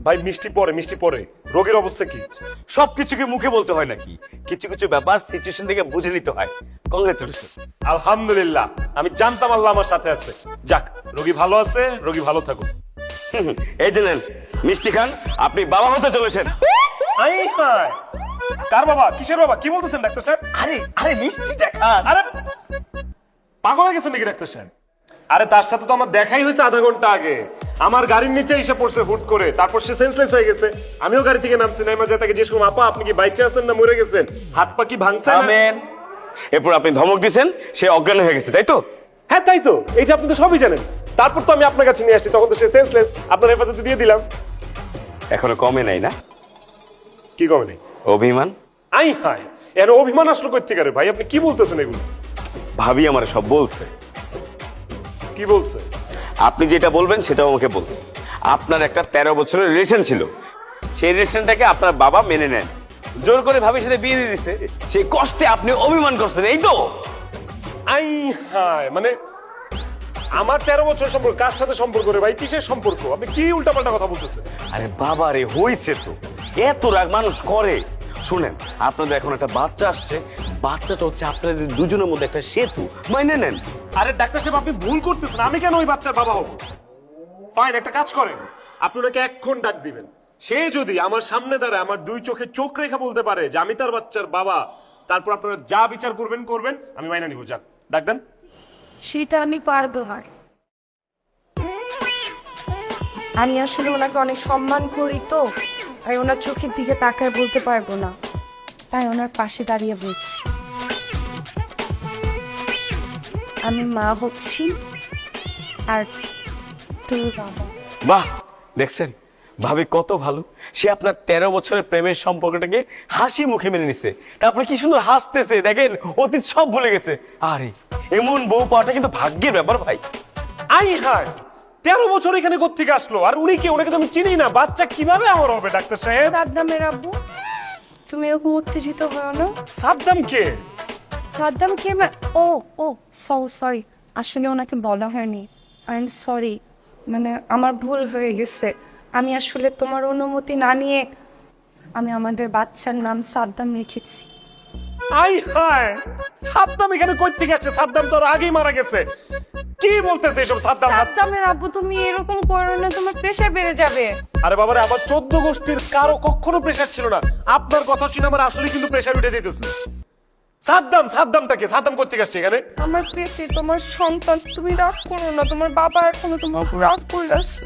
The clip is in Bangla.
ভাই মিষ্টি পরে রোগীর অবস্থা কি? সবকিছু কি মুখে বলতে হয় নাকি? কিছু কিছু ব্যাপার সিচুয়েশন থেকে বুঝে নিতে হয়। কংগ্রেচুলেশন। আলহামদুলিল্লাহ, আমি জানতাম আল্লাহ আমার সাথে আছে। যাক, রোগী ভালো আছে, রোগী ভালো থাকুক। এই যে নেন মিষ্টি খান, আপনি বাবা হতে চলেছেন। আই হায়, কার বাবা? কিসের বাবা? কি বলতেছেন ডাক্তার সাহেব? আরে আরে মিষ্টিটা খান। আরে পাগল হয়ে গেছেন নাকি ডাক্তার সাহেব? আরে তার সাথে তো আমার দেখাই হয়েছে আধা ঘন্টা আগে। আমার গাড়ির নিচে এসে পড়ছে হুট করে, তারপর সে সেন্সলেস হয়ে গেছে। আমিও গাড়ি থেকে নামছি, নাইমা যায় তাকে জিজ্ঞেস করলাম, আপা আপনি কি বাইকে আছেন না মরে গেছেন? হাত পা কি ভাঙছে? আমেন। এরপর আপনি ধমক দিয়েছেন, সে অজ্ঞান হয়ে গেছে, তাই তো? হ্যাঁ তাই তো, এই যে আপনি তো সবই জানেন। তারপর তো আমি আপনার কাছে নিয়ে আসছি, তখন তো সে সেন্সলেস, আপনার হেফাজতে দিয়ে দিলাম। এখনো কমে নাই না কি কমে নেই? অভিমান? আই হায়, এর অভিমান আসলো কই থেকে রে ভাই? আপনি কি বলতেছেন এগুলো? ভাবি আমার সব বলছে। কি বলছে? আপনি যেটা বলবেন সেটাও আমাকে বলছে। আপনার একটা 13 বছরের রিলেশন ছিল, সেই রিলেশনটাকে আপনার বাবা মেনে নেন, জোর করে ভাবির সাথে বিয়ে দিয়ে দিছে। সেই কষ্টে আপনি অভিমান করছেন, এই তো? আই হায়, মানে আমার 13 বছর সম্পর্ক কার সাথে সম্পর্ক রে ভাই? কিসের সম্পর্ক? আপনি কি উল্টাপাল্টা কথা বলতেছেন? আরে বাবা রে, হইছে তো, এত রাগ মানুষ করে? শুনেন, আপনাদের এখন একটা বাচ্চা আসছে, বাচ্চাটা হচ্ছে আপনাদের দুজনের মধ্যে একটা সেতু, মাইনে নেন। আরে ডাক্তার সাহেব, আপনি ভুল করতেছেন। আমি কেন ওই বাচ্চার বাবা হব? ফাইন, একটা কাজ করেন, আপনি ওনাকে এক্ষণ ডাক দিবেন। সে যদি আমার সামনে দাঁড়ায় আমার দুই চোখে চোখ রেখা বলতে পারে যে আমি তার বাচ্চার বাবা, তারপর আপনারা যা বিচার করবেন, আমি মাইনা নিব। যান, ডাক দেন। সেটা আমি পারবো না। আমি আসলে ওনাকে অনেক সম্মান করি তো, তাই ওনার চোখের দিকে তাকায় বলতে পারবো না, তাই ওনার পাশে দাঁড়িয়ে বলছি আমি মা হচ্ছি আর তুমি বাবা। বাহ, দেখছেন ভাবি কত ভালো। সে আপনার 13 বছরের প্রেমের সম্পর্কটাকে হাসি মুখে মেনে নিছে। তারপর কি সুন্দর হাসতেছে, দেখেন অতীত সব ভুলে গেছে। আরে এমন বউ পাওয়াটা কিন্তু ভাগ্যের ব্যাপার ভাই। আই হায়, 13 বছর এখানে কোত্থেকে আসলো? আর উনি কে? ওনাকে তো আমি চিনি না। বাচ্চা কিভাবে আমার হবে ডাক্তার সাহেব? সাদ্দামের আব্বু, তুমি এরকম উত্তেজিত হও না। সাদ্দাম কে? সাদ্দাম কে? ও ও সরি, আসলে ওনাকে বলা হয়নি। আই এম সরি, মানে আমার ভুল হয়ে গেছে। আমি আসলে তোমার অনুমতি না নিয়ে আমি আমাদের বাচ্চার নাম সাদ্দাম রেখেছি। আই হায়, সাদ্দাম এখানে কই থেকে আসছে? সাদ্দাম তো আর আগেই মারা গেছে। কি বলতেছে এসব? সাদ্দামের আব্বু, তুমি এরকম করো না, তোমার প্রেশার বেড়ে যাবে। আরে বাবারে, আমার 14 গোষ্ঠীর কারো কখনো প্রেশার ছিল না। আপনার কথা শুনে আমার আসলে কিন্তু প্রেশার উঠে যাইতেছে। সাদ্দামটাকে? সাদ্দাম কই থেকে আসছে এখানে? আমার পেটে তোমার সন্তান, তুমি রাগ করো না, তোমার বাবা এখনো তোমার উপর রাগ করে আসছে।